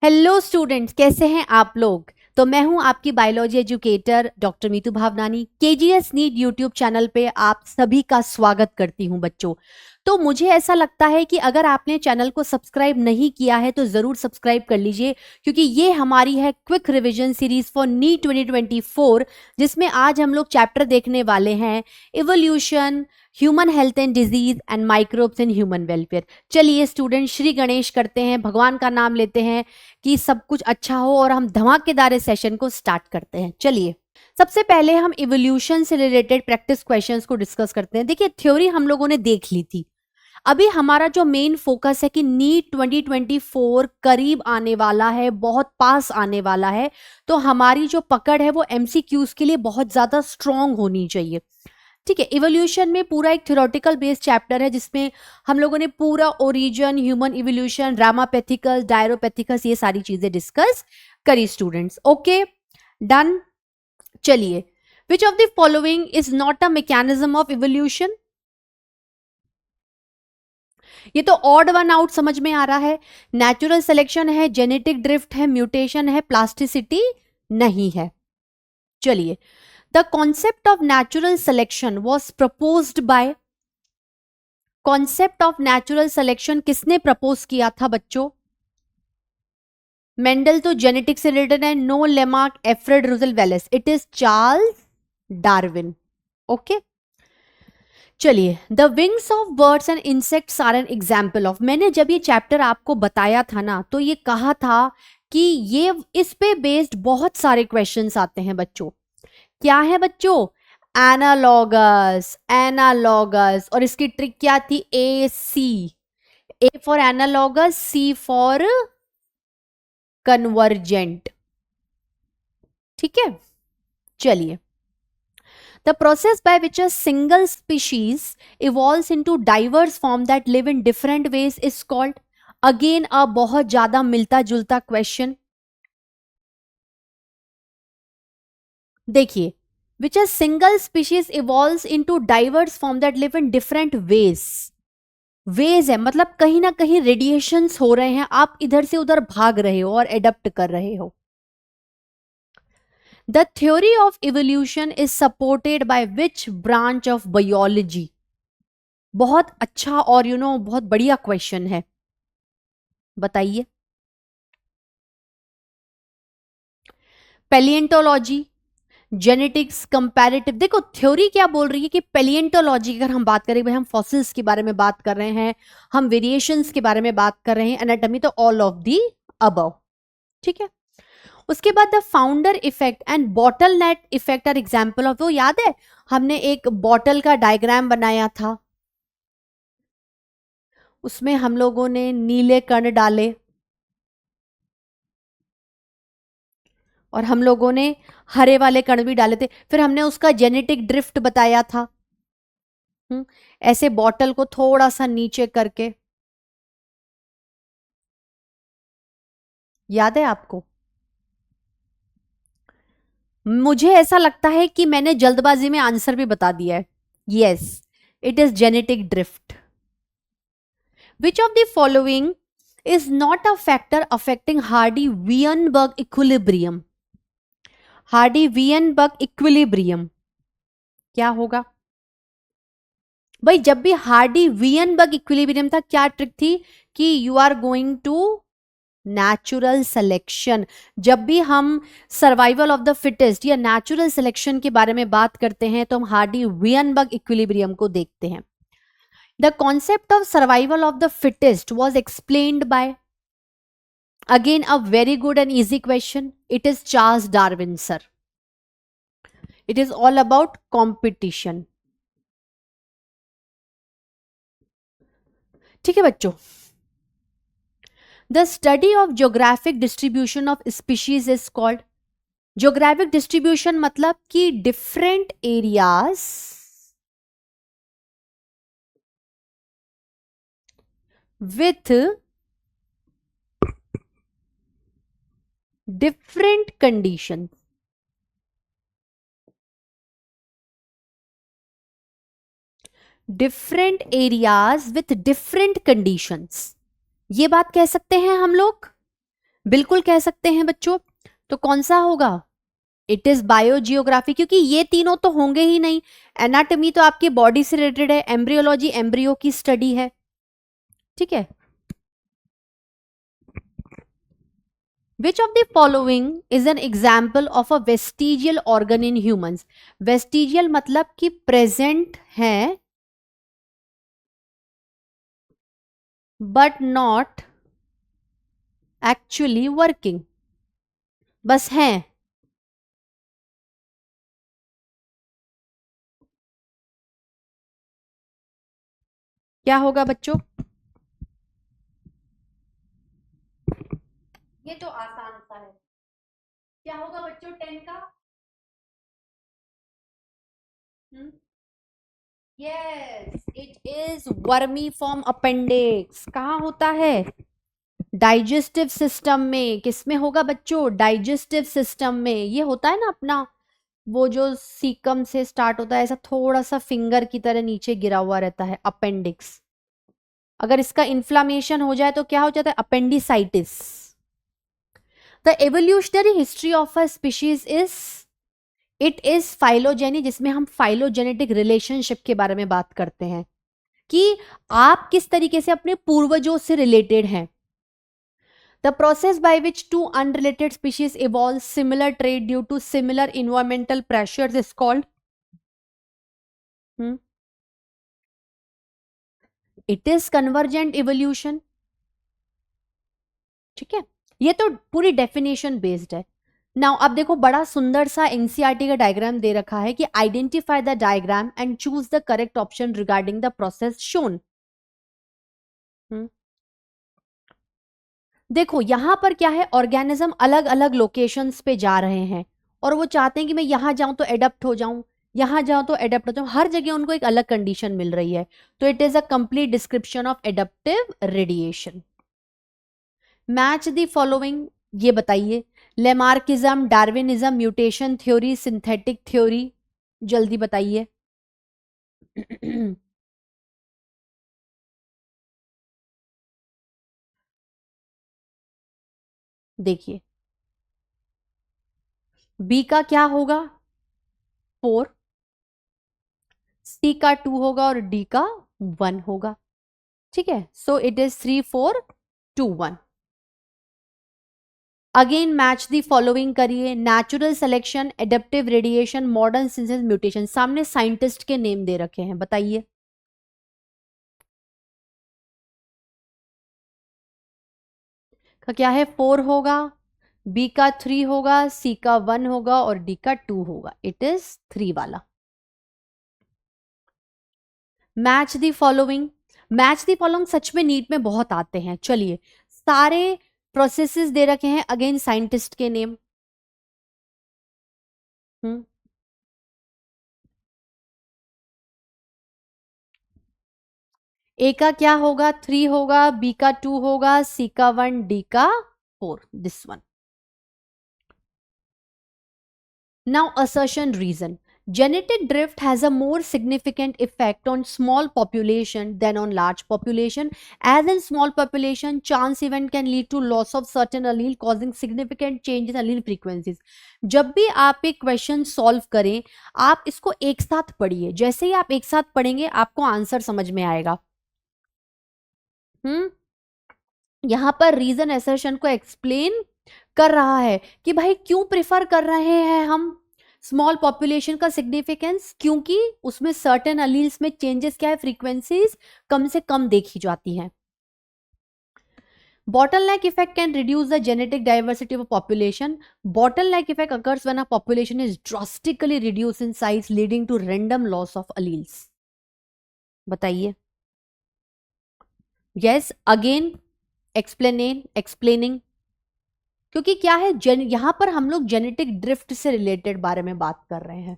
Hello students, कैसे हैं आप लोग। तो मैं हूं आपकी biology educator doctor Meetu Bhavnani. KGS NEET YouTube channel पे आप सभी का स्वागत करती हूं बच्चों। तो मुझे ऐसा लगता है कि अगर आपने चैनल को सब्सक्राइब नहीं किया है तो ज़रूर सब्सक्राइब कर लीजिए, क्योंकि ये हमारी है quick revision series for NEET 2024, जिसमें आज हम लोग चैप्टर देखने वाले हैं evolution, human health and disease and microbes in human welfare. चलिए स्टूडेंट, श्री गणेश करते हैं, भगवान का नाम लेते हैं कि सब कुछ अच्छा हो और हम धमाकेदार सेशन को स्टार्ट करते हैं। चलिए सबसे पहले हम इवोल्यूशन से रिलेटेड प्रैक्टिस क्वेश्चंस को डिस्कस करते हैं। देखिए, थ्योरी हम लोगों ने देख ली थी। अभी हमारा जो मेन फोकस है कि नीट 2024 करीब आने वाला है, बहुत पास आने वाला है, तो हमारी जो पकड़ है वो एमसीक्यूज के लिए बहुत ज्यादा स्ट्रांग होनी चाहिए। ठीक है, इवोल्यूशन में पूरा एक थ्योरेटिकल बेस्ड चैप्टर है, जिसमें हम लोगों ने पूरा origin, human evolution, Ramapithecus, Dryopithecus, ये सारी चीजें डिस्कस करी स्टूडेंट्स। Okay, done. चलिए, which of the following is not a mechanism of evolution. ये तो ऑड वन आउट समझ में आ रहा है। नेचुरल सिलेक्शन है, जेनेटिक ड्रिफ्ट है, म्यूटेशन है, प्लास्टिसिटी नहीं है। चलिए, the concept of natural selection was proposed by, concept of natural selection किसने प्रपोज किया था बच्चों। मेंडल तो जेनेटिक्स से रिलेटेड है। No Lamarck, Alfred Russel Wallace, it is Charles Darwin. Okay, चलिए, the wings of birds and insects are an example of. मैंने जब ये चैप्टर आपको बताया था ना, तो ये कहा था कि ये इस पे बेस्ड बहुत सारे क्वेश्चंस आते हैं बच्चों। क्या है बच्चों? Analogous, analogous. और इसकी ट्रिक क्या थी? A C, A for analogous, C for convergent. ठीक है, चलिए, the process by which a single species evolves into diverse form that live in different ways is called, again a बहुत ज्यादा मिलता जुलता क्वेश्चन। देखिए, which a single species evolves into diverse form that live in different ways, ways है मतलब कहीं ना कहीं रेडिएशंस हो रहे हैं, आप इधर से उधर भाग रहे हो और एडप्ट कर रहे हो। The theory of evolution is supported by which branch of biology. बहुत अच्छा और बहुत बढ़िया क्वेश्चन है, बताइए। पैलिएंटोलॉजी, जेनेटिक्स, कंपैरेटिव। देखो, थ्योरी क्या बोल रही है कि पैलिएंटोलॉजी अगर हम बात करें, भाई हम फॉसिल्स के बारे में बात कर रहे हैं, हम वेरिएशंस के बारे में बात कर रहे हैं, एनाटॉमी, तो ऑल ऑफ दी अबव। ठीक है, उसके बाद the founder effect and bottleneck effect are example of. वो याद है, हमने एक बॉटल का डायग्राम बनाया था, उसमें हम लोगों ने नीले कण डाले और हम लोगों ने हरे वाले कण भी डाले थे, फिर हमने उसका जेनेटिक ड्रिफ्ट बताया था। ऐसे बॉटल को थोड़ा सा नीचे करके, याद है आपको? मुझे ऐसा लगता है कि मैंने जल्दबाजी में आंसर भी बता दिया है। Yes, it is genetic drift. Which of the following is not a factor affecting Hardy Weinberg equilibrium. Hardy Weinberg equilibrium क्या होगा भाई? जब भी हार्डी-वियनबर्ग इक्विलिब्रियम था, क्या ट्रिक थी कि you are going to natural selection. जब भी हम सर्वाइवल ऑफ द फिटेस्ट या नेचुरल सिलेक्शन के बारे में बात करते हैं तो हम हार्डी-वियनबर्ग इक्विलिब्रियम को देखते हैं। The concept of survival of the fittest was explained bye, again a very good and easy question, it is Charles Darwin sir. It is all about competition. ठीक है बच्चों, the study of geographic distribution of species is called. Geographic distribution मतलब कि different areas with different condition. Different areas with different conditions, ये बात कह सकते हैं हम लोग। बिल्कुल कह सकते हैं बच्चों। तो कौन सा होगा? इट इज बायोजियोग्राफी, क्योंकि ये तीनों तो होंगे ही नहीं। एनाटॉमी तो आपकी बॉडी से रिलेटेड है, एम्ब्रियोलॉजी एम्ब्रियो की स्टडी है, ठीक है। Which of the following is an example of a vestigial organ in humans? Vestigial मतलब कि present है but not actually working, बस हैं। क्या होगा बच्चों? ये तो आसान सा है। क्या होगा बच्चों 10 का? Yes, it is vermiform appendix. कहाँ होता है? डाइजेस्टिव सिस्टम में। किसमें होगा बच्चों? डाइजेस्टिव सिस्टम में। ये होता है ना अपना, वो जो सीकम से स्टार्ट होता है, ऐसा थोड़ा सा फिंगर की तरह नीचे गिरा हुआ रहता है, अपेंडिक्स। अगर इसका इन्फ्लामेशन हो जाए तो क्या हो जाता है? Appendicitis. The evolutionary history of a species is, it is phylogeny, जिसमें हम फाइलोजेनेटिक रिलेशनशिप के बारे में बात करते हैं कि आप किस तरीके से अपने पूर्वजों से रिलेटेड हैं। The process by which two unrelated species evolve similar trait due to similar environmental pressures is called, it is convergent evolution, ठीक है। ये तो पूरी डेफिनेशन बेस्ड है। नाउ अब देखो, बड़ा सुंदर सा एनसीईआरटी का डायग्राम दे रखा है कि identify the diagram and choose the correct option regarding the process shown. देखो यहां पर क्या है, ऑर्गेनिज्म अलग अलग लोकेशंस पे जा रहे हैं और वो चाहते हैं कि मैं यहां जाऊं तो एडेप्ट हो जाऊं, यहां जाऊं तो एडेप्ट हो जाऊं, हर जगह उनको एक अलग कंडीशन मिल रही है। तो it is a complete description of adaptive radiation. Match the following, ये बताइए। Lamarckism, Darwinism, mutation theory, synthetic theory, जल्दी बताइए। देखिए, बी का क्या होगा? 4, सी का 2 होगा और डी का 1 होगा, ठीक है। So it is 3 4 2 1। Again match the following करिए। Natural selection, adaptive radiation, modern synthesis, mutation. सामने साइंटिस्ट के नेम दे रखे हैं, बताइए। का क्या है? 4 होगा, बी का 3 होगा, सी का 1 होगा और डी का 2 होगा। इट इज 3 वाला। Match the following, match the following सच में नीट में बहुत आते हैं। चलिए, सारे प्रोसेसेस दे रखे हैं, अगेन साइंटिस्ट के नेम। ए का क्या होगा? 3 होगा, बी का 2 होगा, सी का 1, डी का 4, this one. Now, assertion reason. Genetic drift has a more significant effect on small population than on large population. As in small population, chance event can lead to loss of certain allele causing significant change in allele frequencies. जब भी आप एक question solve करें, आप इसको एक साथ पढ़िए। जैसे ही आप एक साथ पढ़ेंगे आपको आंसर समझ में आएगा। यहां पर रीजन एसर्शन को एक्सप्लेन कर रहा है कि भाई क्यों प्रिफर कर रहे हैं हम स्मॉल पॉपुलेशन का सिग्निफिकेंस, क्योंकि उसमें सर्टेन अलील्स में चेंजेस क्या है, फ्रीक्वेंसीज कम से कम देखी जाती हैं। Bottleneck effect can reduce the genetic diversity of a population. Bottleneck effect occurs when a population is drastically reduced in size, leading to random loss of alleles. बताइए। Yes, again explaining, क्योंकि क्या है, यहां पर हम लोग जेनेटिक ड्रिफ्ट से related बारे में बात कर रहे हैं।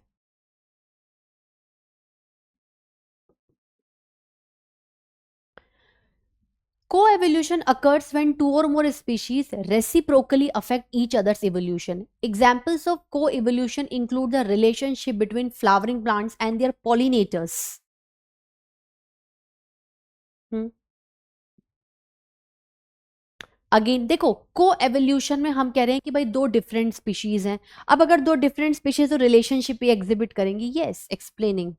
Co-evolution occurs when two or more species reciprocally affect each other's evolution. Examples of co-evolution include the relationship between flowering plants and their pollinators. Again देखो, को एवोल्यूशन में हम कह रहे हैं कि भाई दो डिफरेंट स्पीशीज हैं। अब अगर दो डिफरेंट स्पीशीज तो रिलेशनशिप ही एग्जिबिट करेंगी। Yes, explaining.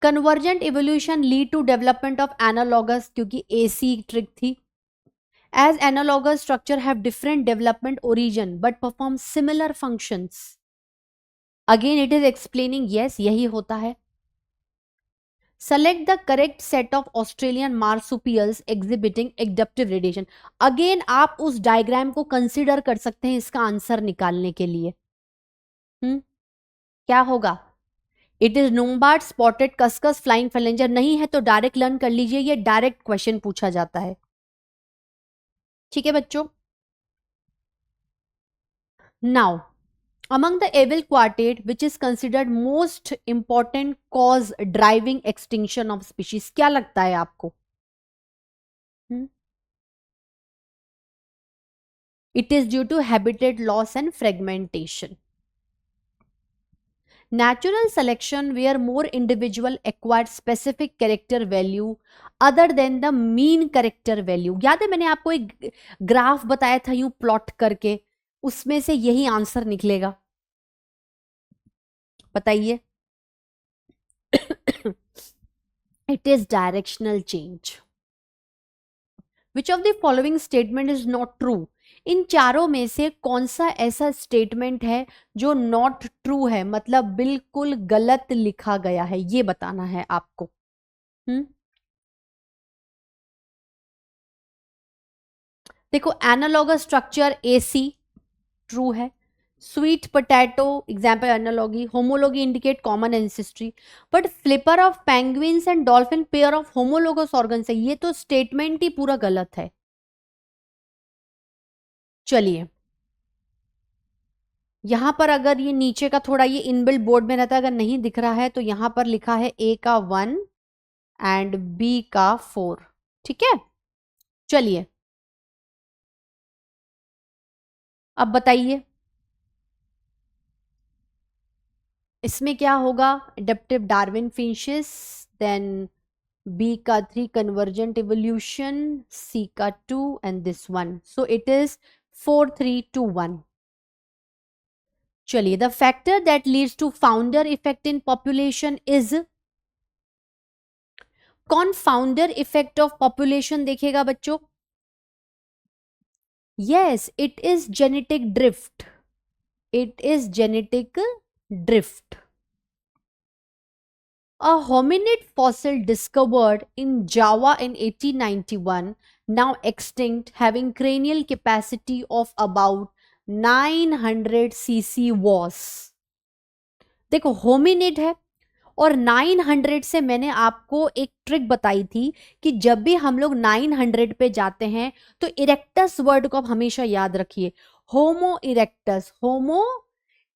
Convergent evolution lead to development of analogous, क्योंकि एसी ट्रिक थी। As analogous structure have different development origin but perform similar functions. Again it is explaining. Yes, यही होता है। Select the correct set of Australian marsupials exhibiting adaptive radiation. Again आप उस diagram को consider कर सकते हैं इसका आंसर निकालने के लिए। क्या होगा? It is numbat, spotted cuscus, flying phalanger. नहीं है तो डायरेक्ट लर्न कर लीजिए, ये डायरेक्ट क्वेश्चन पूछा जाता है। ठीक है बच्चों। Now among the Abel quartet, which is considered most important cause driving extinction of species, क्या लगता है आपको? It is due to habitat loss and fragmentation. Natural selection where more individual acquired specific character value other than the mean character value. याद है मैंने आपको एक graph बताया था यूं प्लॉट करके, उसमें से यही आंसर निकलेगा। बताइए। It is directional change. Which of the following statement is not true? इन चारों में से कौन सा ऐसा स्टेटमेंट है जो नॉट ट्रू है, मतलब बिल्कुल गलत लिखा गया है, ये बताना है आपको। देखो, एनालॉगस स्ट्रक्चर एसी ट्रू है। Sweet potato example analogy. Homology indicate common ancestry. But flipper of penguins and dolphin pair of homologous organs है, ये तो स्टेटमेंट ही पूरा गलत है। चलिए, यहां पर अगर ये नीचे का थोड़ा ये इनबिल्ट बोर्ड में रहता है, अगर नहीं दिख रहा है तो यहां पर लिखा है ए का 1 एंड बी का 4। ठीक है, चलिए अब बताइए इसमें क्या होगा। Adaptive Darwin finches, then B का 3 कन्वर्जेंट इवोल्यूशन, सी का 2 and this 1। So it is 4 3 2 1। चलिए, the factor that leads to founder effect in population is. कौन फाउंडर इफेक्ट ऑफ पॉपुलेशन देखेगा बच्चों? Yes, it is genetic drift. It is genetic drift. A hominid fossil discovered in Java in 1891, now extinct, having cranial capacity of about 900 cc was। देखो, hominid है और 900 से मैंने आपको एक ट्रिक बताई थी कि जब भी हम लोग 900 पे जाते हैं तो इरेक्टस वर्ड को आप हमेशा याद रखिए। होमो इरेक्टस, होमो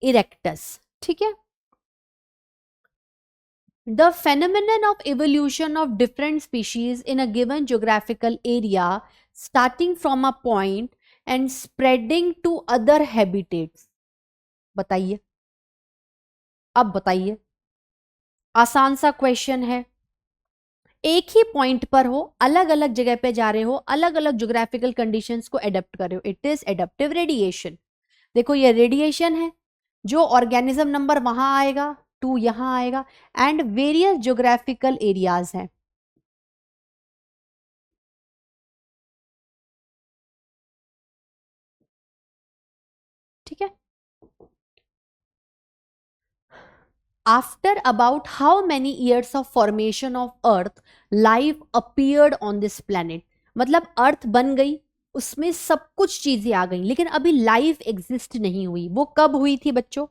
इरेक्टस। ठीक है। The phenomenon of evolution of different species in a given geographical area starting from a point and spreading to other habitats। बताइए, अब बताइए। आसान सा क्वेश्चन है। एक ही पॉइंट पर हो, अलग अलग जगह पे जा रहे हो, अलग अलग ज्योग्राफिकल कंडीशंस को एडेप्ट कर रहे हो, इट इज एडेप्टिव रेडिएशन। देखो, ये रेडिएशन है, जो ऑर्गेनिज्म नंबर वहां आएगा, 2 यहां आएगा, एंड वेरियस ज्योग्राफिकल एरियाज हैं। ठीक है। After about how many years of formation of earth life appeared on this planet. मतलब अर्थ बन गई, उसमें सब कुछ चीजें आ गई, लेकिन अभी लाइफ एग्जिस्ट नहीं हुई। वो कब हुई थी बच्चों?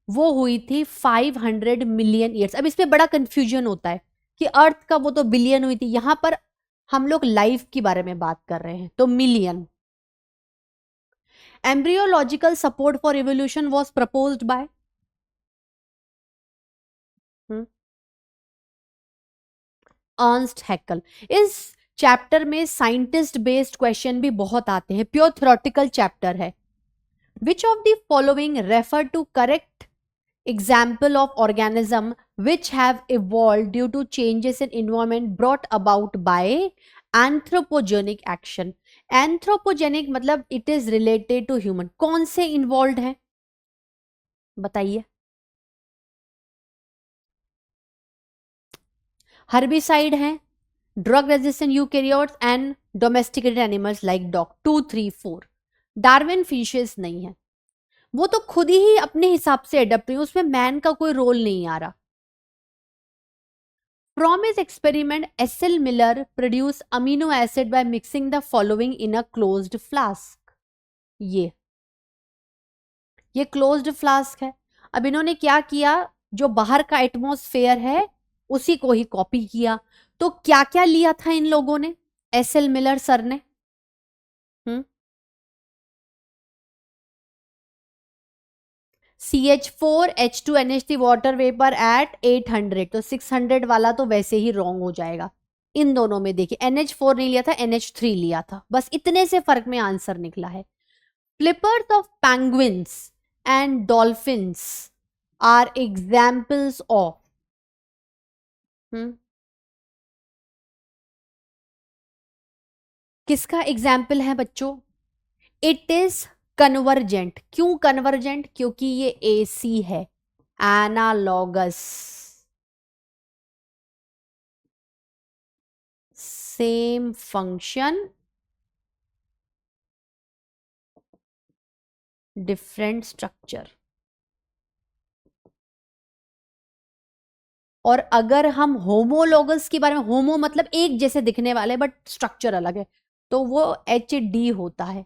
वो हुई थी 500 मिलियन ईयर्स। अब इसमें बड़ा कंफ्यूजन होता है कि अर्थ का वो तो बिलियन हुई थी, यहां पर हम लोग लाइफ के बारे में बात कर रहे हैं तो million. Embryological support for evolution was proposed by. Ernst Haeckel. इस चैप्टर में साइंटिस्ट बेस्ड क्वेश्चन भी बहुत आते हैं, प्योर थ्योरेटिकल चैप्टर है। Which of the following refer to correct example of organism which have evolved due to changes in environment brought about by anthropogenic action. Anthropogenic मतलब it is related to human. कौन से involve है बताइए? Herbicide है, drug resistant eukaryotes and domesticated animals like dog. 2, 3, 4। Darwin finches नहीं है, वो तो खुद ही अपने हिसाब से एडप्ट हुई, उसमें मैन का कोई रोल नहीं आ रहा। From his experiment, S.L. Miller produced amino acid by mixing the following in a closed flask. ये क्लोज्ड फ्लास्क है। अब इन्होंने क्या किया, जो बाहर का एटमॉस्फेयर है उसी को ही कॉपी किया। तो क्या क्या लिया था इन लोगों ने, एस.एल. मिलर सर ने? CH4H2NH3 water vapour eight 800। तो 600 वाला तो वैसे ही रॉन्ग हो जाएगा। इन दोनों में देखिए, NH4 नहीं लिया था, NH3 लिया था, बस इतने से फर्क में आंसर निकला है। Flippers of penguins and dolphins are examples of. किसका एग्जाम्पल है बच्चों? It is convergent. क्यों कन्वर्जेंट? क्योंकि ये AC है, analogous, same function different structure. और अगर हम होमोलोगस के बारे में, होमो मतलब एक जैसे दिखने वाले बट स्ट्रक्चर अलग है, तो वो HD होता है।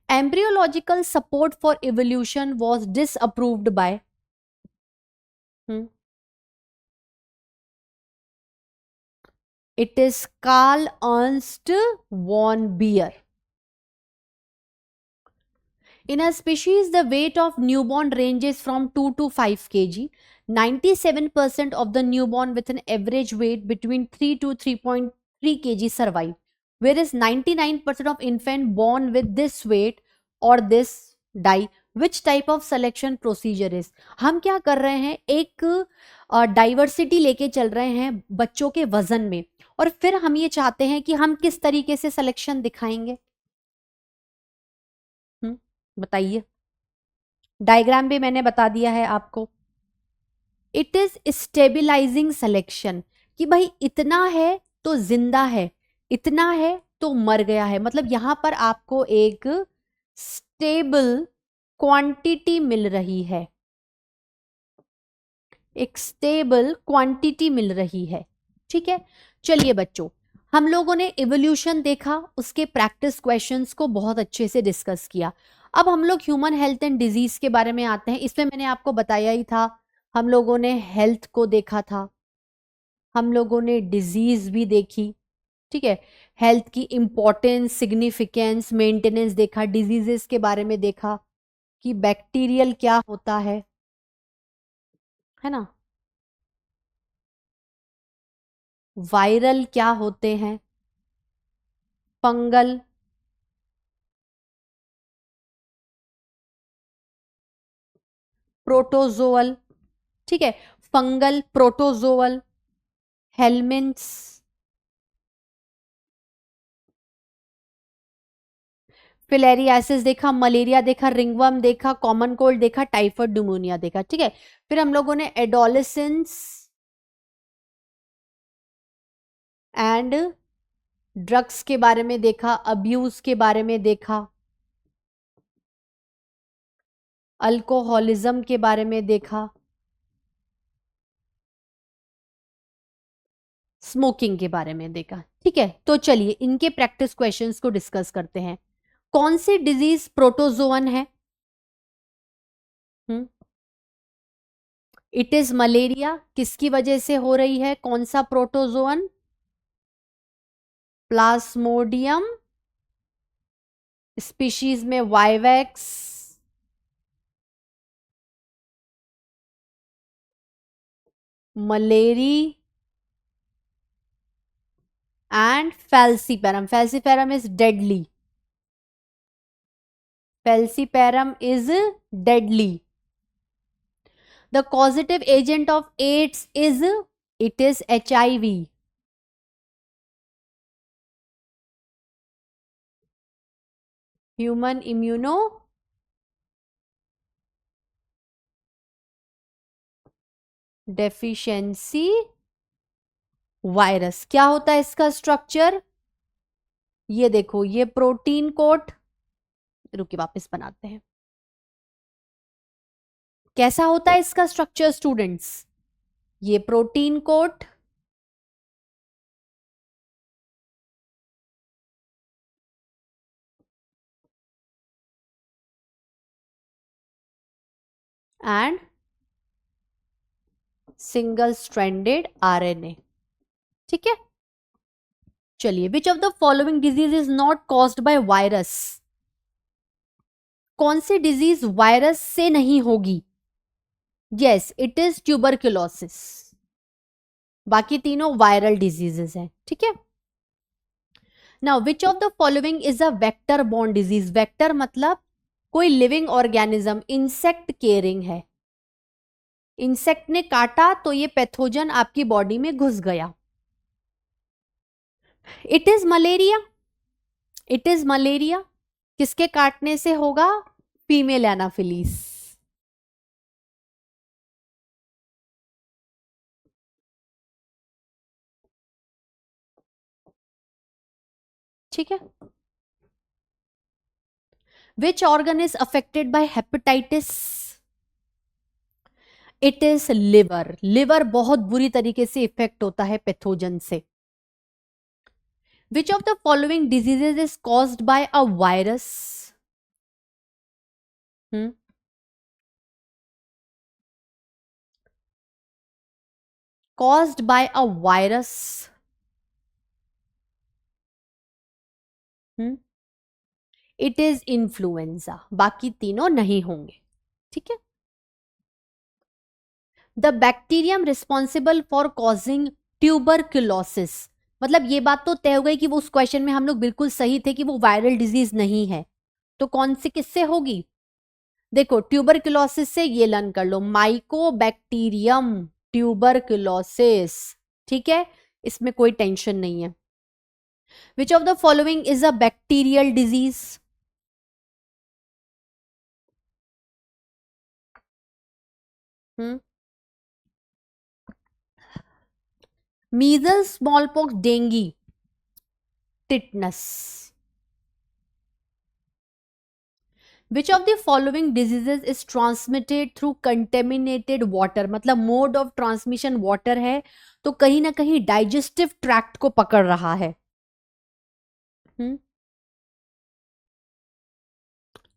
Embryological support for evolution was disapproved by. It is Karl Ernst von Baer. In a species, the weight of newborn ranges from 2 to 5 kg. 97% of the newborn with an average weight between 3 to 3.3 kg survive, whereas 99% of infant born with this weight or this die. Which type of selection procedure is? हम क्या कर रहे हैं, एक diversity लेके चल रहे हैं बच्चों के वजन में, और फिर हम ये चाहते हैं कि हम किस तरीके से सिलेक्शन दिखाएंगे। बताइए। डायग्राम भी मैंने बता दिया है आपको। इट इज स्टेबिलाइजिंग सिलेक्शन, कि भाई इतना है तो जिंदा है, इतना है तो मर गया है, मतलब यहां पर आपको एक स्टेबल क्वांटिटी मिल रही है, एक स्टेबल क्वांटिटी मिल रही है। ठीक है, चलिए बच्चों, हम लोगों ने इवोल्यूशन देखा, उसके प्रैक्टिस क्वेश्चंस को बहुत अच्छे से डिस्कस किया। अब हम लोग ह्यूमन हेल्थ एंड डिजीज के बारे में आते हैं। इसमें मैंने आपको बताया ही था, हम लोगों ने हेल्थ को देखा था, हम लोगों ने डिजीज भी देखी। ठीक है, हेल्थ की इंपॉर्टेंस, सिग्निफिकेंस, मेंटेनेंस देखा, डिजीजेस के बारे में देखा कि बैक्टीरियल क्या होता है ना, वायरल क्या होते हैं, फंगल, प्रोटोजोअल। ठीक है, फंगल, प्रोटोजोअल, हेलमिंथ्स, फिलेरियासिस देखा, मलेरिया देखा, रिंगवर्म देखा, कॉमन कोल्ड देखा, टाइफाइड, न्यूमोनिया देखा। ठीक है, फिर हम लोगों ने एडोलेसेंस एंड ड्रग्स के बारे में देखा, अब्यूज के बारे में देखा, अल्कोहलिज्म के बारे में देखा, स्मोकिंग के बारे में देखा। ठीक है, तो चलिए इनके प्रैक्टिस क्वेश्चंस को डिस्कस करते हैं। कौन सी डिजीज प्रोटोजोअन है? It is malaria. किसकी वजह से हो रही है, कौन सा प्रोटोजोअन? प्लाज्मोडियम स्पीशीज में vivax, malariae and falciparum. Falciparum is deadly. Falciparum is deadly. The causative agent of AIDS is, it is HIV. Human immuno deficiency virus. क्या होता है इसका स्ट्रक्चर? ये देखो, ये प्रोटीन कोट, रुकिए वापस बनाते हैं। कैसा होता है इसका स्ट्रक्चर स्टूडेंट्स? ये protein coat, and single stranded RNA. ठीक है, चलिए, which of the following disease is not caused by virus? कौन सी डिजीज वायरस से नहीं होगी? Yes, it is tuberculosis. बाकी तीनों वायरल डिजीजेस हैं। ठीक है, now which of the following is a vector borne disease? Vector मतलब कोई लिविंग ऑर्गेनिज्म, इंसेक्ट केयरिंग है, इंसेक्ट ने काटा तो ये पैथोजन आपकी बॉडी में घुस गया। It is malaria. It is malaria. किसके काटने से होगा? Female Anopheles. ठीक है, which organ is affected by hepatitis? It is liver. Liver बहुत बुरी तरीके से इफेक्ट होता है पैथोजन से। विच of the following diseases is caused by a virus? caused by a virus? It is influenza. बाकी तीनों नहीं होंगे। ठीक है, the bacterium responsible for causing tuberculosis. मतलब ये बात तो तय हो गई कि वो उस क्वेश्चन में हम लोग बिल्कुल सही थे कि वो वायरल डिजीज नहीं है, तो कौन सी किससे होगी? देखो, ट्यूबरक्लोसिस से ये लर्न कर लो, माइकोबैक्टीरियम ट्यूबरक्लोसिस। ठीक है, इसमें कोई टेंशन नहीं है। Which of the following is a bacterial disease? Measles, smallpox, dinghy, tetanus. Which of the following diseases is transmitted through contaminated water? मतलब मोड ऑफ ट्रांसमिशन वाटर है, तो कहीं ना कहीं डाइजेस्टिव ट्रैक्ट को पकड़ रहा है।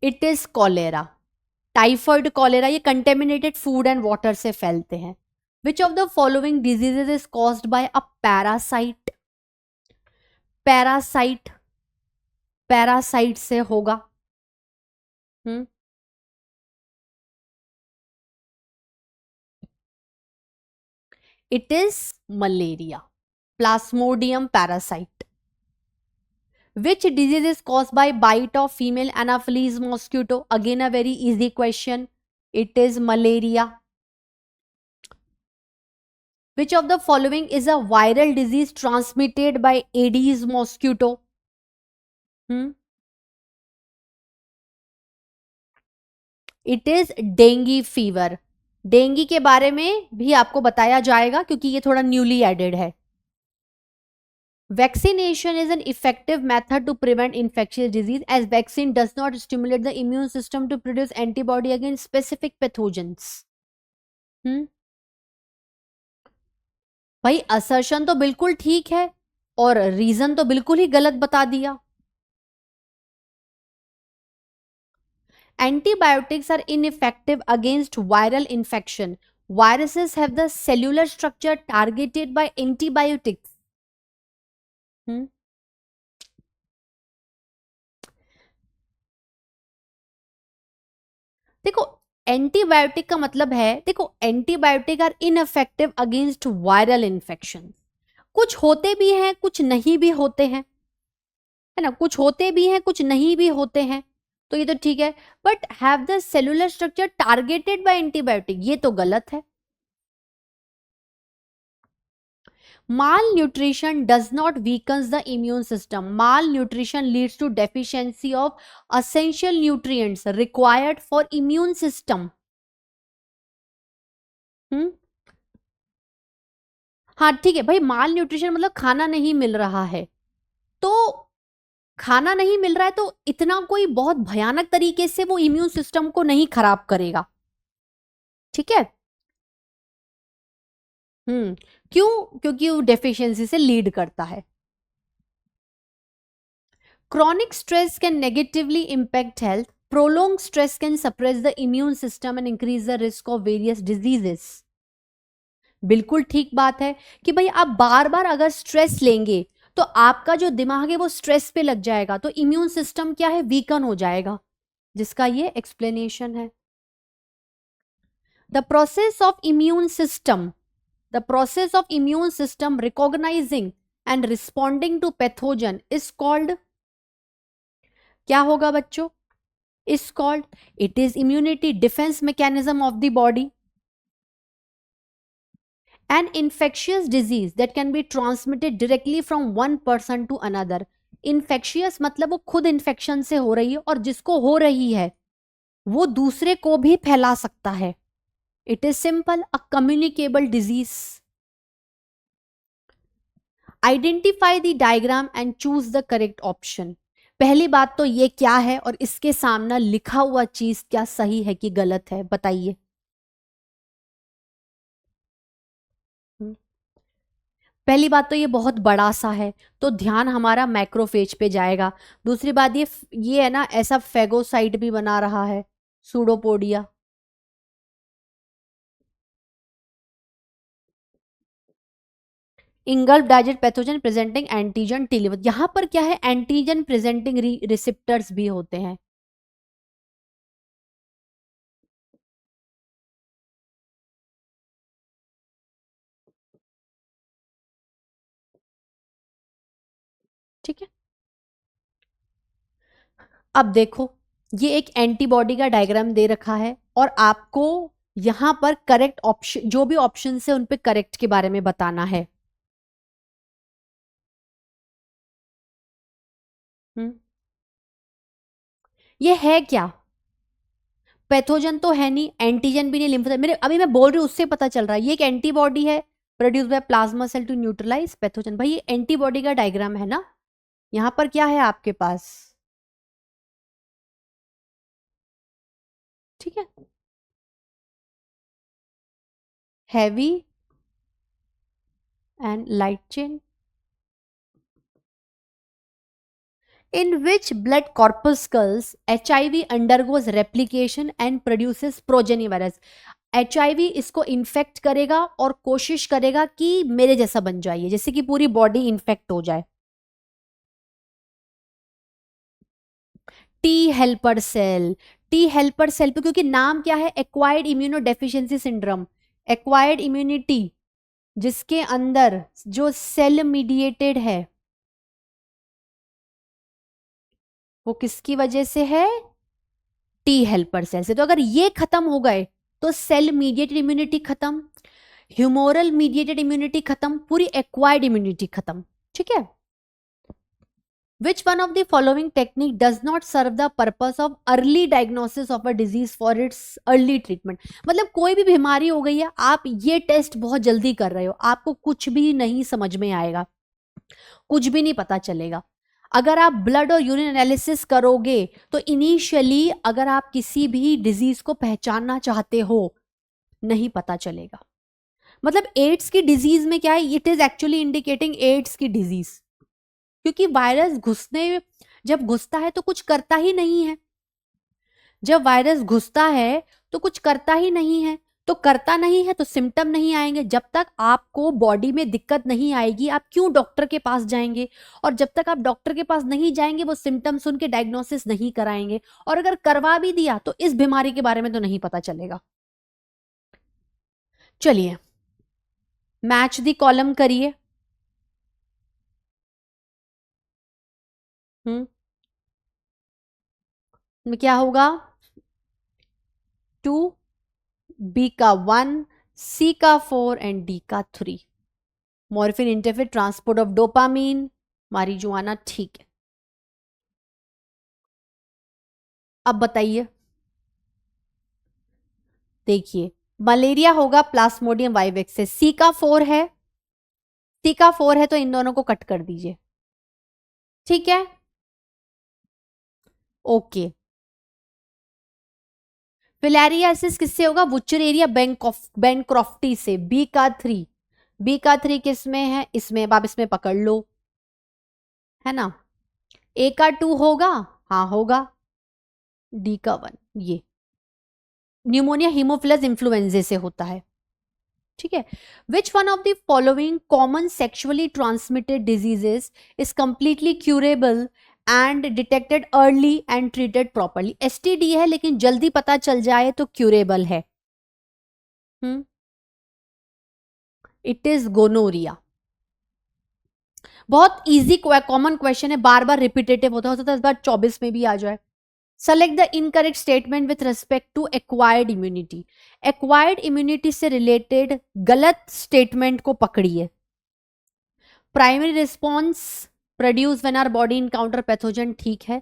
It is cholera. Typhoid, cholera, ये कंटेमिनेटेड फूड एंड वाटर से फैलते हैं। विच of the following diseases is caused by a parasite? Parasite, parasite से होगा। It is malaria, Plasmodium parasite. Which disease is caused by bite of female Anopheles mosquito? Again a very easy question. It is malaria. Which of the following is a viral disease transmitted by Aedes mosquito? It is dengue fever. Dinghy के बारे में भी आपको बताया जाएगा क्योंकि ये थोड़ा न्यूली एडेड है। Vaccination is an effective method to prevent infectious disease as vaccine does not stimulate the immune system to produce antibody against specific pathogens. भाई असर्शन तो बिल्कुल ठीक है और रीजन तो बिल्कुल ही गलत बता दिया। Antibiotics are ineffective against viral infection. Viruses have the cellular structure targeted by antibiotics. देखो, एंटीबायोटिक का मतलब है, देखो antibiotic are ineffective against viral infection. कुछ होते भी हैं, कुछ नहीं भी होते हैं, है ना, कुछ होते भी हैं, कुछ नहीं भी होते हैं, तो ये तो ठीक है। But have the cellular structure targeted by antibiotic, ये तो गलत है। Malnutrition does not weakens the immune system. Malnutrition leads to deficiency of essential nutrients required for immune system. हम्म हाँ ठीक है भाई, माल न्यूट्रिशन मतलब खाना नहीं मिल रहा है, तो खाना नहीं मिल रहा है तो इतना कोई बहुत भयानक तरीके से वो इम्यून सिस्टम को नहीं खराब करेगा, ठीक है। क्यों? क्योंकि वो डेफिशिएंसी से लीड करता है। Chronic stress can negatively impact health. Prolonged stress can suppress the immune system and increase the risk of various diseases. बिल्कुल ठीक बात है कि भाई आप बार बार अगर स्ट्रेस लेंगे तो आपका जो दिमाग है वो स्ट्रेस पे लग जाएगा, तो इम्यून सिस्टम क्या है, वीकन हो जाएगा, जिसका ये एक्सप्लेनेशन है। The process of immune system, the process of immune system recognising and responding to pathogen is called, क्या होगा बच्चों, is called, it is immunity defence mechanism of the body. An infectious disease that can be transmitted directly from one person to another. Infectious मतलब वो खुद infection से हो रही है और जिसको हो रही है वो दूसरे को भी फैला सकता है। It is simple, a communicable disease. Identify the diagram and choose the correct option. पहली बात तो ये क्या है और इसके सामने लिखा हुआ चीज क्या सही है कि गलत है, बताइए। पहली बात तो ये बहुत बड़ा सा है तो ध्यान हमारा मैक्रोफेज पे जाएगा। दूसरी बात ये है ना, ऐसा फेगोसाइट भी बना रहा है, pseudopodia. Engulf digest pathogen presenting antigen T liver, यहां पर क्या है, एंटीजन प्रेजेंटिंग रिसेप्टर्स भी होते हैं। ठीक है, अब देखो ये एक एंटीबॉडी का डायग्राम दे रखा है और आपको यहां पर करेक्ट ऑप्शन, जो भी ऑप्शन है उन पे करेक्ट के बारे में बताना है। हम्म ये है क्या, पैथोजन तो है नहीं, एंटीजन भी नहीं, लिम्फोसाइट, मेरे अभी मैं बोल रही हूँ उससे पता चल रहा है ये एक एंटीबॉडी है produce by plasma cell to neutralise pathogen. भाई ये एंटीबॉडी का डायग्राम है ना, यहां पर क्या है आपके पास, ठीक है, heavy and light chain in which blood corpuscles HIV undergoes replication and produces progeny virus। HIV इसको इन्फेक्ट करेगा और कोशिश करेगा कि मेरे जैसा बन जाइए, जैसे कि पूरी बॉडी इन्फेक्ट हो जाए। T helper cell, T helper cell पे क्योंकि नाम क्या है, acquired immuno deficiency syndrome, acquired immunity जिसके अंदर जो सेल मीडिएटेड है वो किसकी वजह से है, टी हेल्पर सेल से। तो अगर ये खत्म हो गए तो सेल मीडिएटेड इम्यूनिटी खत्म, ह्यूमोरल मीडिएटेड इम्यूनिटी खत्म, पूरी एक्वायर्ड इम्यूनिटी खत्म, ठीक है। Which one of the following technique does not serve the purpose of early diagnosis of a disease for its early treatment। मतलब कोई भी बीमारी हो गई है, आप ये टेस्ट बहुत जल्दी कर रहे हो, आपको कुछ भी नहीं समझ में आएगा, कुछ भी नहीं पता चलेगा। अगर आप ब्लड और यूरिन एनालिसिस करोगे तो इनिशियली अगर आप किसी भी डिजीज को पहचानना चाहते हो नहीं पता चलेगा। मतलब एड्स की डिजीज में क्या है, it is actually indicating AIDS की डिजीज, क्योंकि वायरस जब घुसता है तो कुछ करता ही नहीं है, जब वायरस घुसता है तो कुछ करता ही नहीं है, तो करता नहीं है तो सिम्टम नहीं आएंगे। जब तक आपको बॉडी में दिक्कत नहीं आएगी आप क्यों डॉक्टर के पास जाएंगे, और जब तक आप डॉक्टर के पास नहीं जाएंगे वो सिम्टम सुन के डायग्नोसिस नहीं कराएंगे, और अगर करवा भी दिया तो इस बीमारी के बारे में तो नहीं पता चलेगा। चलिए मैच दी कॉलम करिए। क्या होगा, 2, बी का 1, सी का 4 एंड डी का 3। Morphine interfere transport of dopamine, marijuana, ठीक है। अब बताइए, देखिए मलेरिया होगा प्लाज्मोडियम वाइवेक्स से, सी का 4 है, सी का 4 है तो इन दोनों को कट कर दीजिए, ठीक है, ओके। फिलेरियासिस किससे होगा? वुचरेरिया बेनक्रॉफ्टी से, बी का 3, बी का 3 किस में है? इसमें, आप इसमें पकड़ लो, है ना। ए का 2 होगा, हाँ होगा, डी का 1, ये न्यूमोनिया हीमोफिलस इन्फ्लुएंजा से होता है, ठीक है। Which one of the following common sexually transmitted diseases is completely curable and detected early and treated properly? STD है लेकिन जल्दी पता चल जाए तो क्यूरेबल है। It is gonorrhoea. बहुत इजी कॉमन क्वेश्चन है, बार बार रिपीटेटिव होता है, इस बार 24 में भी आ जाए। Select the incorrect statement with respect to acquired immunity. Acquired immunity से रिलेटेड गलत स्टेटमेंट को पकड़िए। Primary response produce when our body encounter pathogen, ठीक है।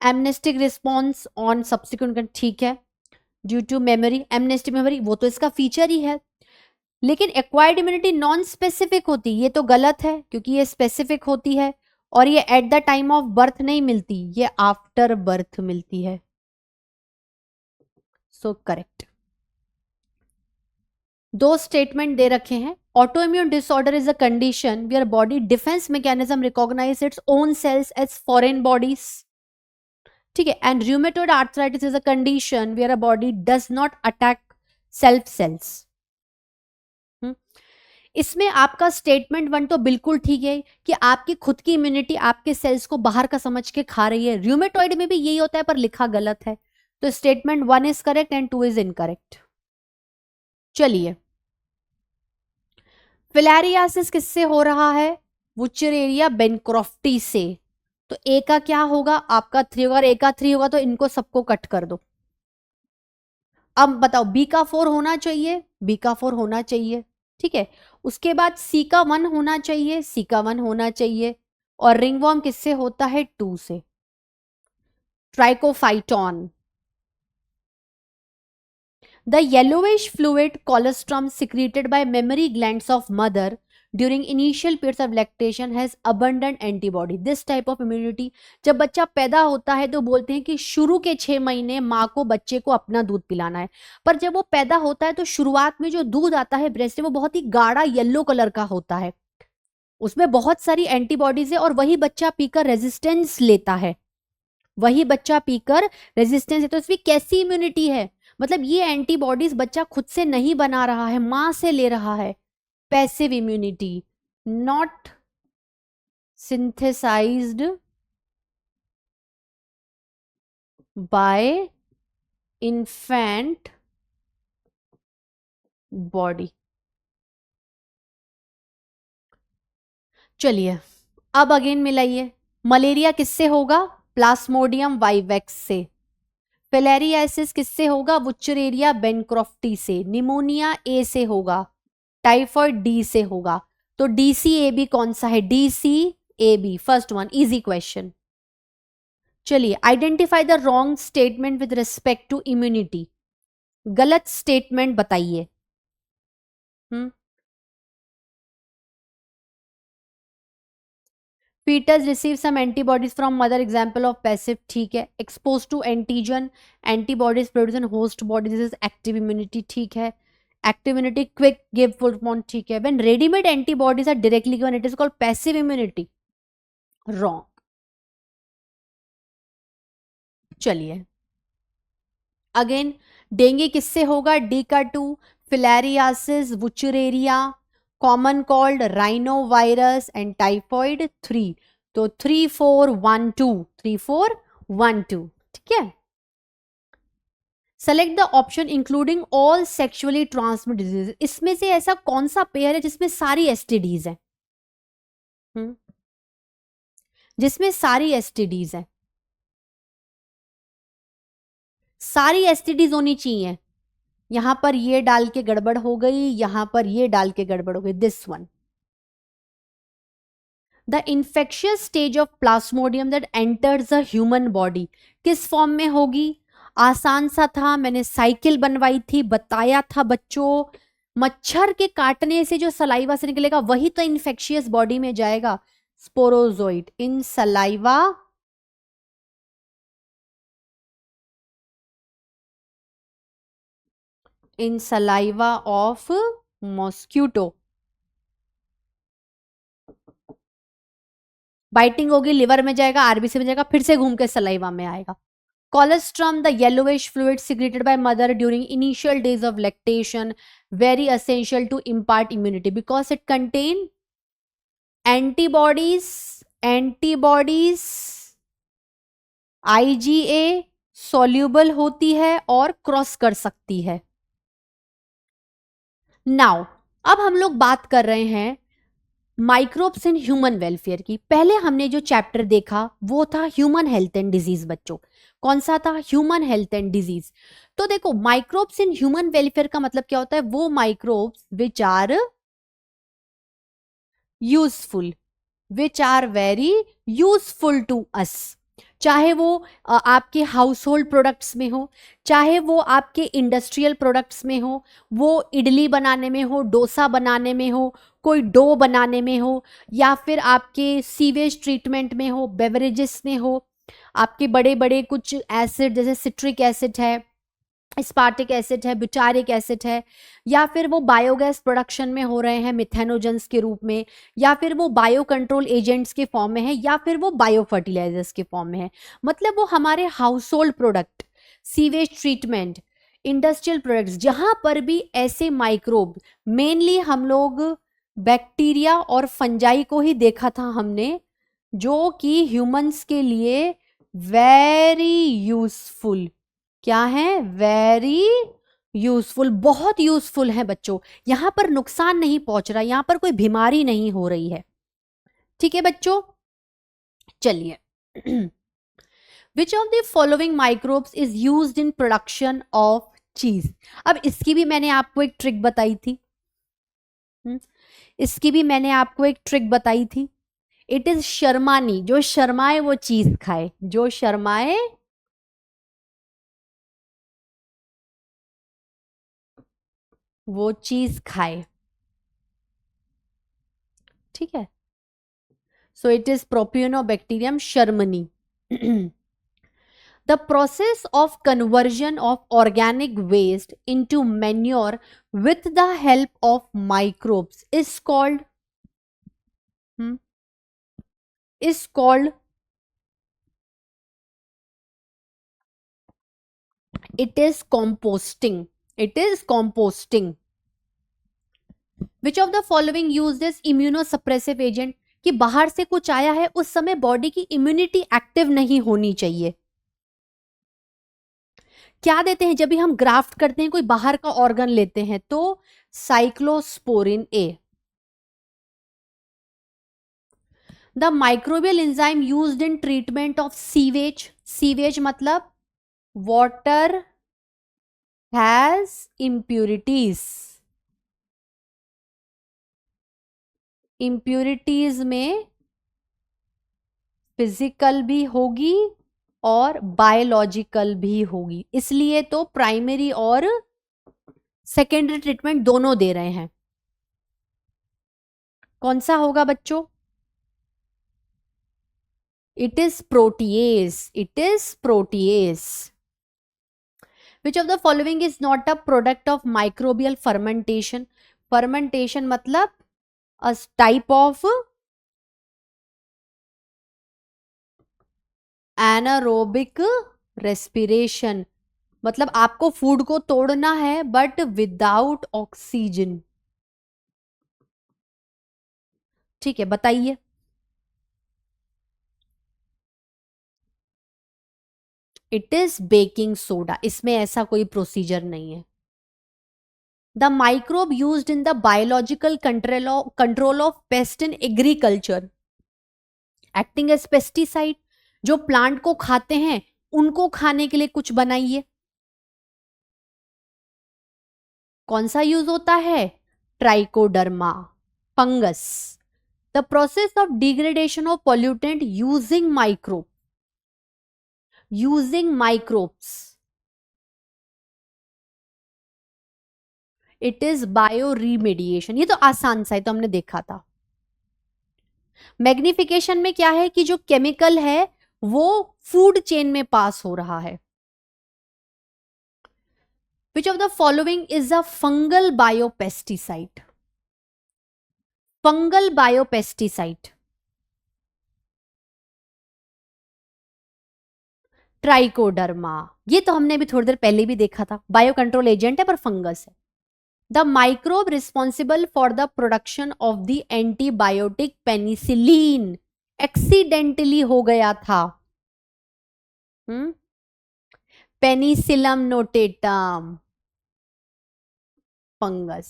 एमनेस्टिक रिस्पॉन्स ऑन सब्सिक्वेंट, ठीक है। Due to memory, anamnestic memory वो तो इसका फीचर ही है, लेकिन एक्वायर्ड इम्यूनिटी नॉन स्पेसिफिक होती, ये तो गलत है क्योंकि ये स्पेसिफिक होती है और ये at the time of birth नहीं मिलती, ये आफ्टर बर्थ मिलती है। So correct. दो स्टेटमेंट दे रखे हैं। Autoimmune disorder is a condition where body defence mechanism recognise its own cells as foreign bodies, ठीक है। And rheumatoid arthritis is a condition where a body does not attack self cells. इसमें आपका statement 1 तो बिल्कुल ठीक है कि आपकी खुद की इम्यूनिटी आपके सेल्स को बाहर का समझ के खा रही है। रूमेटॉइड में भी यही होता है पर लिखा गलत है, तो statement 1 is correct and 2 is incorrect. चलिए, फिलेरियासिस किससे हो रहा है? वुचरेरिया बेनक्रॉफ्टी से, तो ए का क्या होगा? आपका 3 होगा, ए का 3 होगा तो इनको सबको कट कर दो। अब बताओ, बी का 4 होना चाहिए, बी का 4 होना चाहिए, ठीक है। उसके बाद सी का 1 होना चाहिए, सी का 1 होना चाहिए, और रिंगवॉर्म किससे होता है? 2 से, Trichophyton. The yellowish fluid colostrum secreted by mammary glands of mother during initial periods of lactation has abundant antibody. This type of immunity, जब बच्चा पैदा होता है तो बोलते हैं कि शुरू के 6 महीने माँ को बच्चे को अपना दूध पिलाना है, पर जब वो पैदा होता है तो शुरुआत में जो दूध आता है ब्रेस्ट से वो बहुत ही गाढ़ा येलो कलर का होता है, उसमें बहुत सारी एंटीबॉडीज है और वही बच्चा पीकर रेजिस्टेंस लेता है, वही बच्चा पीकर रेजिस्टेंस है। तो इसमें कैसी इम्यूनिटी है? मतलब ये एंटीबॉडीज बच्चा खुद से नहीं बना रहा है, मां से ले रहा है। Passive immunity, not synthesised by infant body. चलिए, अब अगेन मिलाइए। मलेरिया किससे होगा? प्लाज्मोडियम वाइवेक्स से। फिलेरियासिस किससे होगा? वुचरेरिया बेनक्रॉफ्टी से। निमोनिया ए से होगा, टाइफॉइड डी से होगा। तो डीसीएबी कौन सा है? DCAB, first one, easy question. चलिए, identify the wrong statement with respect to immunity. गलत स्टेटमेंट बताइए। fetus receive some antibodies from mother, example of passive, ठीक है। exposed to antigen, antibodies produced in host body, this is active immunity, ठीक है। active immunity quick give full response, ठीक है। when ready made antibodies are directly given, it is called passive immunity, wrong। चलिए, again dengue किससे होगा? D का 2, filariasis, Wuchereria, common cold, rhino virus and typhoid 3। तो 3 4 1 2, 3 4 1 2, ठीक है। Select the option including all sexually transmit disease. इसमें से ऐसा कौन सा पेयर है जिसमें सारी एसटीडीज है? जिसमें सारी एसटीडीज है, सारी एसटीडीज होनी चाहिए। यहां पर ये डाल के गड़बड़ हो गई, यहां पर ये डाल के गड़बड़ हो गई, this one. The infectious stage of Plasmodium that enters the human body किस फॉर्म में होगी? आसान सा था, मैंने साइकिल बनवाई थी, बताया था बच्चों। मच्छर के काटने से जो सलाइवा से निकलेगा वही तो इन्फेक्शियस बॉडी में जाएगा। Sporozoite in saliva of mosquito. Biting होगी, लिवर में जाएगा, आरबीसी में जाएगा, फिर से घूम के सलाइवा में आएगा। Colostrum, the yellowish fluid secreted by mother during initial days of lactation, very essential to impart immunity because it contain antibodies, IgA soluble होती है और क्रॉस कर सकती है। नाउ अब हम लोग बात कर रहे हैं माइक्रोब्स इन ह्यूमन वेलफेयर की। पहले हमने जो चैप्टर देखा वो था ह्यूमन हेल्थ एंड डिजीज। बच्चों कौन सा था? Human health and disease. तो देखो माइक्रोब्स इन ह्यूमन वेलफेयर का मतलब क्या होता है? वो microbes which are useful, which are very useful to us. चाहे वो आपके हाउस होल्ड प्रोडक्ट्स में हो, चाहे वो आपके इंडस्ट्रियल प्रोडक्ट्स में हो, वो इडली बनाने में हो, डोसा बनाने में हो, कोई डो बनाने में हो, या फिर आपके सीवेज ट्रीटमेंट में हो, बेवरेजेस में हो, आपके बड़े बड़े कुछ एसिड जैसे सिट्रिक एसिड है, स्पार्टिक एसिड है, ब्यूटारिक एसिड है, या फिर वो बायोगैस प्रोडक्शन में हो रहे हैं मिथेनोजेंस के रूप में, या फिर वो बायो कंट्रोल एजेंट्स के फॉर्म में है, या फिर वो बायो फर्टिलाइजर्स के फॉर्म में है। मतलब वो हमारे house hold product, sewage treatment, industrial products, जहां पर भी ऐसे माइक्रोब, मेनली हम लोग बैक्टीरिया और फंजाई को ही देखा था हमने, जो कि ह्यूमंस के लिए वेरी यूजफुल, क्या है? वेरी यूजफुल, बहुत यूजफुल है बच्चों। यहां पर नुकसान नहीं पहुंच रहा, यहां पर कोई बीमारी नहीं हो रही है। ठीक है बच्चों, चलिए। Which of the following microbes is used in production of चीज? अब इसकी भी मैंने आपको एक ट्रिक बताई थी, इसकी भी मैंने आपको एक ट्रिक बताई थी। इट इज शर्मानी, जो शर्माए वो चीज खाए, जो शर्माए वो चीज खाए। ठीक है, so it is Propionibacterium shermanii. The process of conversion of organic waste into manure with the help of microbes is called it is composting. It is composting. Which of the following used as immunosuppressive agent? कि बाहर से कुछ आया है, उस समय body की immunity active नहीं होनी चाहिए। क्या देते हैं जब भी हम ग्राफ्ट करते हैं, कोई बाहर का ऑर्गन लेते हैं, तो cyclosporin A. The microbial enzyme used in treatment of sewage. Sewage मतलब वाटर हैज इम्प्यूरिटीज। इम्प्यूरिटीज में फिजिकल भी होगी और बायोलॉजिकल भी होगी, इसलिए तो प्राइमरी और सेकेंडरी ट्रीटमेंट दोनों दे रहे हैं। कौन सा होगा बच्चों? It is protease, it is protease. Which of the following is not a product of microbial fermentation? Fermentation मतलब a type of anaerobic respiration, मतलब आपको फूड को तोड़ना है बट विदाउट ऑक्सीजन। ठीक है, बताइए। इट इज बेकिंग सोडा, इसमें ऐसा कोई प्रोसीजर नहीं है। The microbe used in the biological control of pest in agriculture, acting as pesticide. जो प्लांट को खाते हैं उनको खाने के लिए कुछ बनाइए। कौन सा यूज होता है? Trichoderma, fungus. The process of degradation of pollutant using microbes, it is bio remediation. ये तो आसान सा है, तो हमने देखा था। मैग्निफिकेशन में क्या है कि जो केमिकल है वो फूड चेन में पास हो रहा है। Which of the following is a fungal biopesticide? Fungal biopesticide, trichoderma. ये तो हमने भी थोड़ी देर पहले भी देखा था, बायो कंट्रोल एजेंट है पर फंगस है। The microbe responsible for the production of the antibiotic penicillin, accidentally हो गया था। Penicillium notatum, fungus.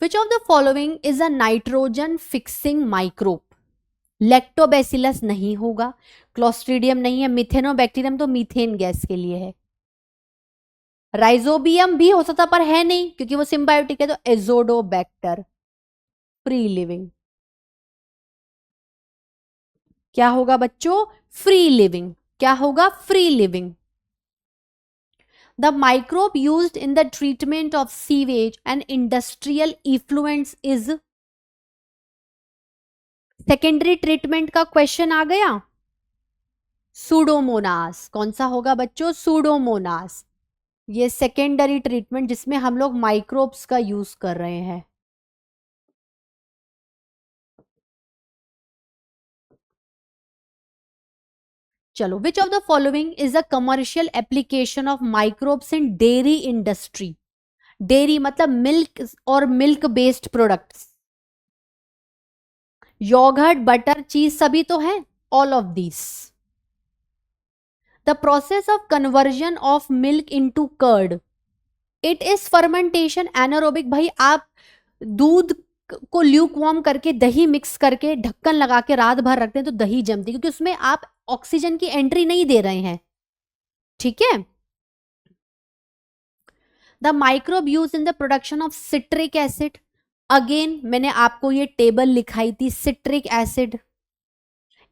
Which of the following is a nitrogen fixing microbe? Lactobacillus नहीं होगा, क्लोस्ट्रीडियम नहीं है, मिथेनोबैक्टीरियम तो मीथेन गैस के लिए है, राइजोबियम भी हो सकता पर है नहीं क्योंकि वो सिम्बायोटिक है, तो एजोडोबैक्टर, फ्री लिविंग। क्या होगा बच्चों? Free living. क्या होगा? Free living. The microbe used in the treatment of sewage and industrial effluents is, secondary treatment का क्वेश्चन आ गया, सूडोमोनास। कौन सा होगा बच्चों? सूडोमोनास। ये सेकेंडरी ट्रीटमेंट जिसमें हम लोग माइक्रोब्स का यूज कर रहे हैं। चलो, which of the following is a commercial application of microbes in dairy industry? Dairy मतलब मिल्क और milk based products, yoghurt, butter, cheese सभी तो है, all of these. The process of conversion of milk into curd, it is fermentation anaerobic. भाई आप दूध को Luke warm करके दही मिक्स करके ढक्कन लगा के रात भर रखते हैं तो दही जमती, क्योंकि उसमें आप ऑक्सीजन की एंट्री नहीं दे रहे हैं। ठीक है। The microbe use in the production of citric acid, again मैंने आपको ये टेबल लिखाई थी, citric acid,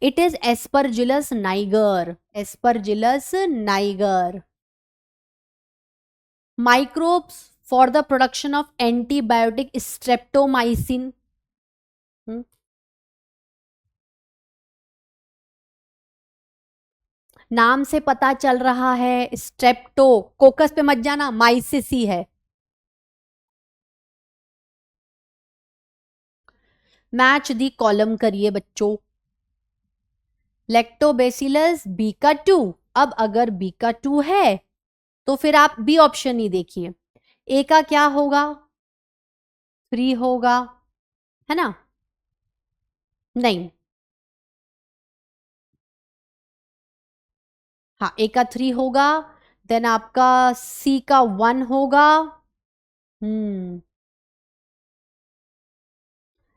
it is Aspergillus Niger, Aspergillus Niger. Microbes for the production of antibiotic, streptomycin. नाम से पता चल रहा है, स्ट्रेप्टो, कोकस पे मत जाना, माइसिसी है। मैच दी कॉलम करिए बच्चों। लैक्टोबैसिलस बीका 2, अब अगर बीका 2 है तो फिर आप बी ऑप्शन ही देखिए। ए का क्या होगा? 3 होगा, है ना? नहीं, हाँ, ए का 3 होगा, देन आपका सी का 1 होगा, हम्म,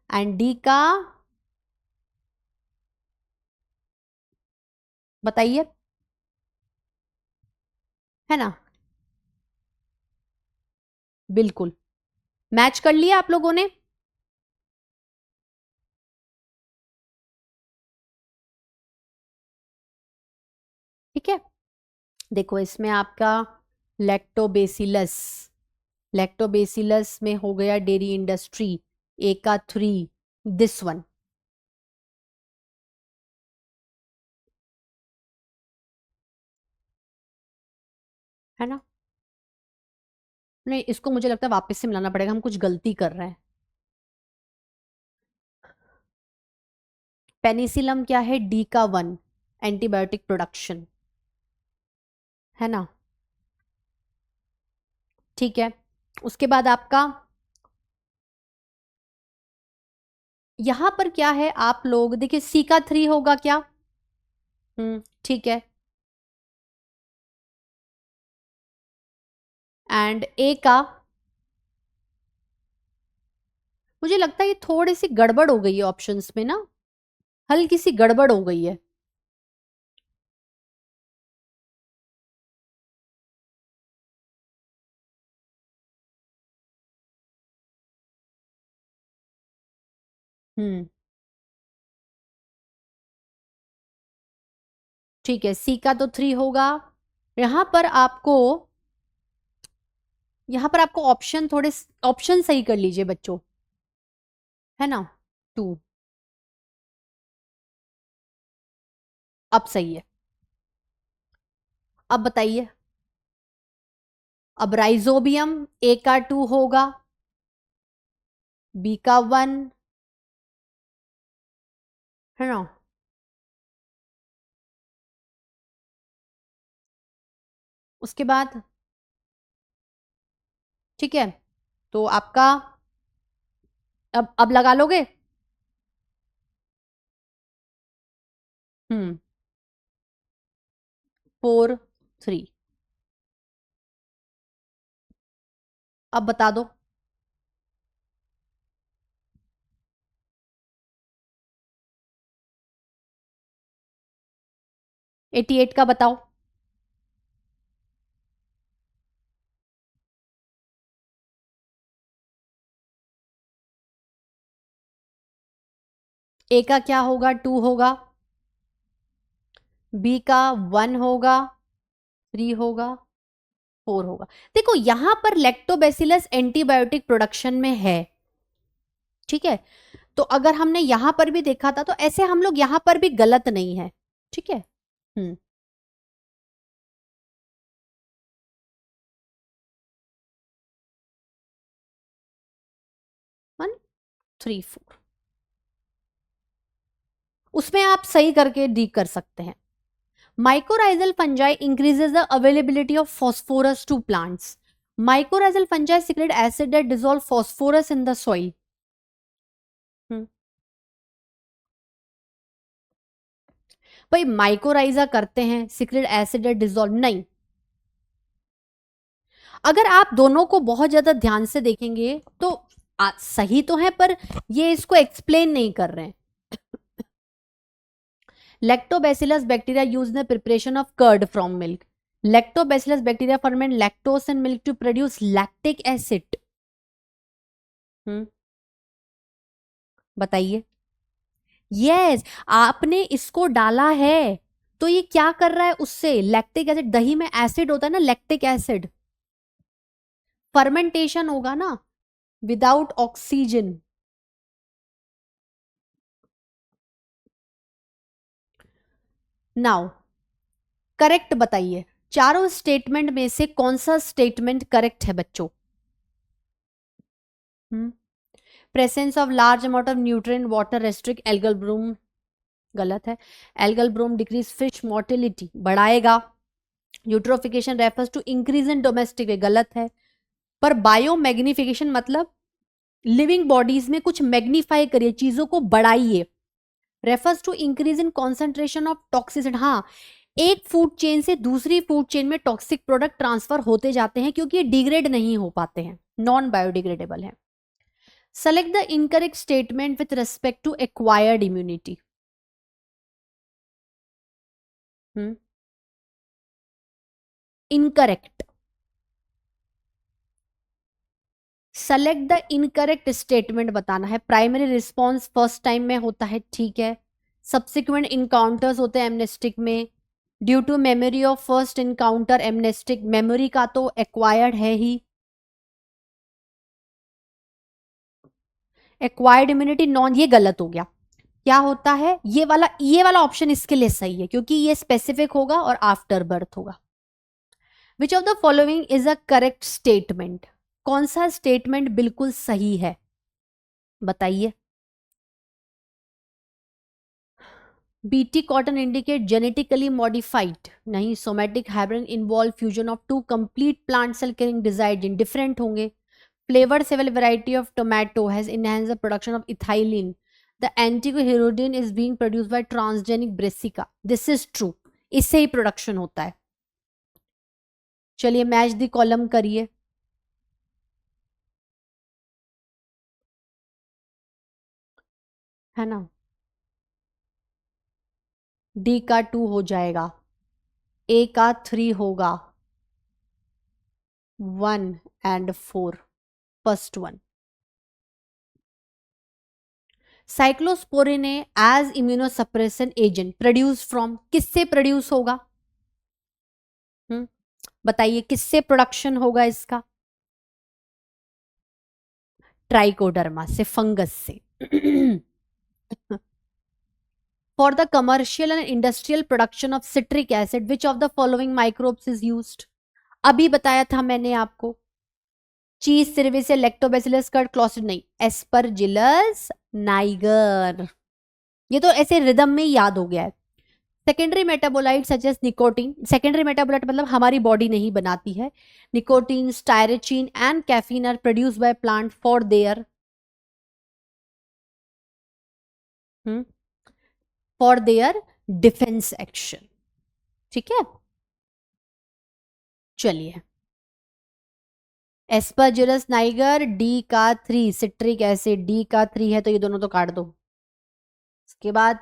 एंड डी का बताइए, है ना? बिल्कुल, मैच कर लिया आप लोगों ने। ठीक है, देखो इसमें आपका लैक्टोबैसिलस, लैक्टोबैसिलस में हो गया डेयरी इंडस्ट्री, ए का 3, दिस वन, है ना? नहीं, इसको मुझे लगता है वापस से मिलाना पड़ेगा, हम कुछ गलती कर रहे हैं। पेनिसिलम क्या है? डी का 1, एंटीबायोटिक प्रोडक्शन, है ना? ठीक है, उसके बाद आपका यहां पर क्या है, आप लोग देखिए, सी का 3 होगा क्या? ठीक है, एंड ए का, मुझे लगता है ये थोड़ी सी गड़बड़ हो गई है ऑप्शंस में ना, हल्की सी गड़बड़ हो गई है। हम्म, ठीक है, सी का तो 3 होगा। यहां पर आपको यहां पर आपको ऑप्शन थोड़े ऑप्शन सही कर लीजिए बच्चों, है ना। 2 अब सही है। अब बताइए, अब राइजोबियम ए का 2 होगा, बी का 1, है ना। उसके बाद ठीक है, तो आपका अब लगा लोगे। 4 3, अब बता दो। 88 का बताओ। ए का क्या होगा, 2 होगा, बी का 1 होगा, 3 होगा, 4 होगा। देखो यहां पर लैक्टोबैसिलस एंटीबायोटिक प्रोडक्शन में है, ठीक है। तो अगर हमने यहां पर भी देखा था तो ऐसे हम लोग यहां पर भी गलत नहीं है, ठीक है। 1 3 4, उसमें आप सही करके डी कर सकते हैं। Mycorrhizal fungi increases the availability of phosphorus to plants. Mycorrhizal fungi secrete acid that dissolve phosphorus in the soil. हम्म, भाई माइकोराइजा करते हैं सिक्रेट एसिड डिजोल्व नहीं। अगर आप दोनों को बहुत ज्यादा ध्यान से देखेंगे तो सही तो है, पर ये इसको एक्सप्लेन नहीं कर रहे हैं। Lactobacillus bacteria use in the preparation of curd from milk. Lactobacillus bacteria ferment lactose in milk to produce lactic acid. बताइए। यस, आपने इसको डाला है तो ये क्या कर रहा है, उससे लैक्टिक एसिड, दही में एसिड होता है ना, लैक्टिक एसिड, फर्मेंटेशन होगा ना विदाउट ऑक्सीजन। नाउ करेक्ट बताइए, चारों स्टेटमेंट में से कौन सा स्टेटमेंट करेक्ट है बच्चों। Presence of large amount of nutrient water restrict algal bloom, गलत है। Algal bloom decrease fish mortality, बढ़ाएगा। Eutrophication refers to increase in domestic, गलत है। पर बायो मैग्निफिकेशन मतलब लिविंग बॉडीज में कुछ मैग्नीफाई करिए, चीजों को बढ़ाइए। Refers to increase in concentration of toxicity, हाँ, एक फूड चेन से दूसरी फूड चेन में टॉक्सिक प्रोडक्ट ट्रांसफर होते जाते हैं क्योंकि ये डिग्रेड नहीं हो पाते हैं, नॉन बायोडिग्रेडेबल है। Select the incorrect statement with respect to acquired immunity. Incorrect, select the incorrect statement बताना है। प्राइमरी रिस्पॉन्स फर्स्ट टाइम में होता है, ठीक है। सब्सिक्वेंट इनकाउंटर्स होते हैं एमनेस्टिक में। Due to memory of first encounter anamnestic, memory का तो एक्वायर्ड है ही। एक्वायर्ड इम्यूनिटी नॉन, ये गलत हो गया। क्या होता है, ये वाला ऑप्शन इसके लिए सही है क्योंकि ये स्पेसिफिक होगा और आफ्टर बर्थ होगा। Which of the following is a correct statement, कौन सा स्टेटमेंट बिल्कुल सही है बताइए। BT cotton indicate genetically modified, नहीं। Somatic hybrid involve fusion of two complete plant cell carrying desired gene, different होंगे। Flavr Savr variety of tomato has enhance the production of ethylene, the anti hirudin is being produced by transgenic Brassica, this is true, इससे ही production होता है। चलिए match the column करिए, है ना। D का 2 हो जाएगा, ए का 3 होगा, 1 and 4, first one. Cyclosporin as immunosuppression agent produce from, किससे प्रोड्यूस होगा? बताइए किससे प्रोडक्शन होगा इसका? ट्राइकोडर्मा से, फंगस से। For the commercial and industrial production of citric acid which of the following microbes is used? अभी बताया था मैंने आपको, चीज सिर्विसिया, लैक्टोबैसिलस कर्ड, क्लोस्ट्रिडियम नहीं, एस्परजिलस नाइगर। ये तो ऐसे रिदम में याद हो गया है। Secondary metabolite such as nicotine, secondary metabolite मतलब हमारी बॉडी नहीं बनाती है। Nicotine, strychnine and caffeine are produced by plant for their defence action. ठीक है, चलिए। एस्परजिलस नाइगर डी का 3, सिट्रिक एसिड डी का 3 है तो ये दोनों तो काट दो। इसके बाद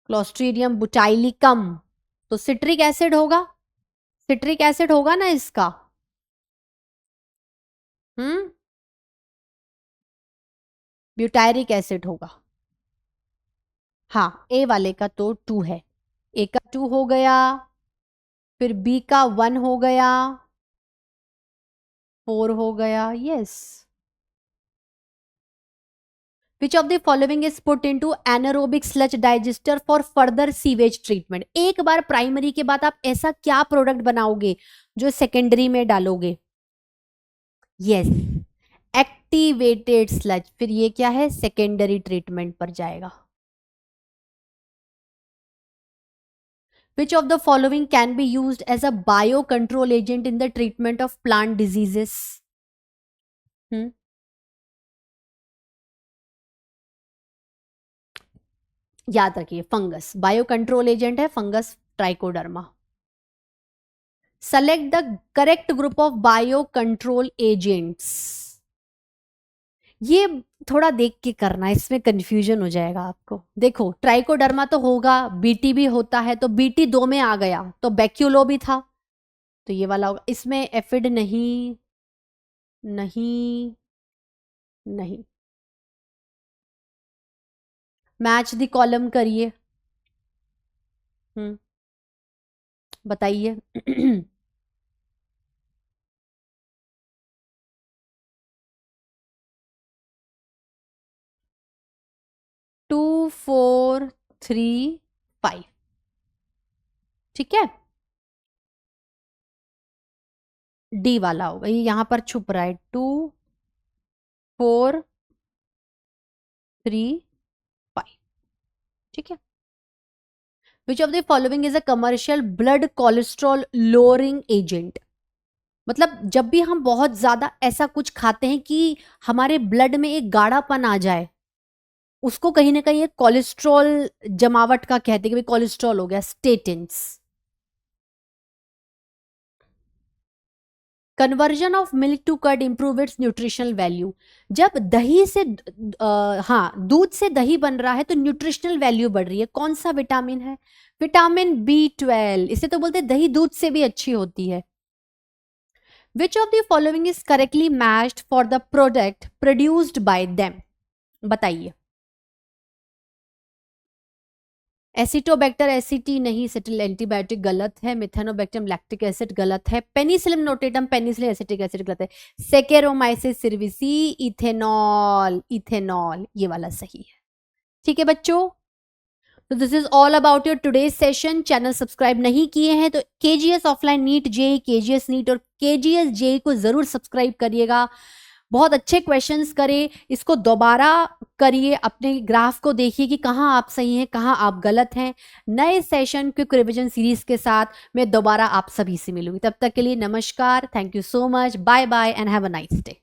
क्लोस्ट्रीडियम बुटाइलिकम, तो सिट्रिक एसिड होगा, सिट्रिक एसिड होगा ना इसका। ब्यूटायरिक एसिड होगा। हाँ, ए वाले का तो 2 है, ए का 2 हो गया, फिर बी का 1 हो गया, 4 हो गया। Yes. Which of the following is put into anaerobic sludge digester for further sewage treatment? एक बार प्राइमरी के बाद आप ऐसा क्या प्रोडक्ट बनाओगे जो सेकेंडरी में डालोगे? Yes, activated sludge. फिर ये क्या है? सेकेंडरी ट्रीटमेंट पर जाएगा। Which of the following can be used as a biocontrol agent in the treatment of plant diseases? याद रखिए, फंगस बायो कंट्रोल एजेंट है, fungus trichoderma. Select the correct group of bio control agents. ये थोड़ा देख के करना, इसमें confusion हो जाएगा आपको। देखो, ट्राइकोडर्मा तो होगा, बीटी भी होता है, तो बीटी 2 में आ गया, तो बैक्यूलो भी था, तो ये वाला होगा। इसमें एफिड नहीं, नहीं, नहीं। मैच द कॉलम करिए। बताइए। 2 4 3 5, ठीक है, डी वाला होगा, ये यहां पर छुप रहा है। 2 4 3 5, ठीक है। Which of the following is a commercial blood cholesterol lowering agent? मतलब जब भी हम बहुत ज्यादा ऐसा कुछ खाते हैं कि हमारे ब्लड में एक गाढ़ापन आ जाए, उसको कहीं ना कहीं एक कोलेस्ट्रॉल जमावट का कहते हैं कि भाई कोलेस्ट्रॉल हो गया, statins. Conversion of milk to curd improve its nutritional value. जब दही से दूध से दही बन रहा है तो न्यूट्रिशनल वैल्यू बढ़ रही है। कौन सा विटामिन है? Vitamin B12। इसे तो बोलते दही दूध से भी अच्छी होती है। Which of the following is correctly matched for the product produced by them? बताइए। एसिटोबैक्टर एसिटी नहीं, सेटिल एंटीबायोटिक गलत है। मिथेनोबैक्टीरियम लैक्टिक एसिड गलत है। Penicillin notatum penicillin acetic acid गलत है। सेकेरोमाइसिस सिर्विसी इथेनॉल, इथेनॉल ये वाला सही है। ठीक है बच्चों, तो this is all about your today's session. Channel subscribe नहीं किए हैं तो KGS offline NEET JEE, KGS NEET और केजीएस जेई को जरूर सब्सक्राइब करिएगा। बहुत अच्छे क्वेश्चंस करें, इसको दोबारा करिए, अपने ग्राफ को देखिए कि कहाँ आप सही हैं, कहाँ आप गलत हैं। नए सेशन क्विक रिवीजन सीरीज के साथ मैं दोबारा आप सभी से मिलूंगी। तब तक के लिए नमस्कार, thank you so much, bye bye and have a nice day.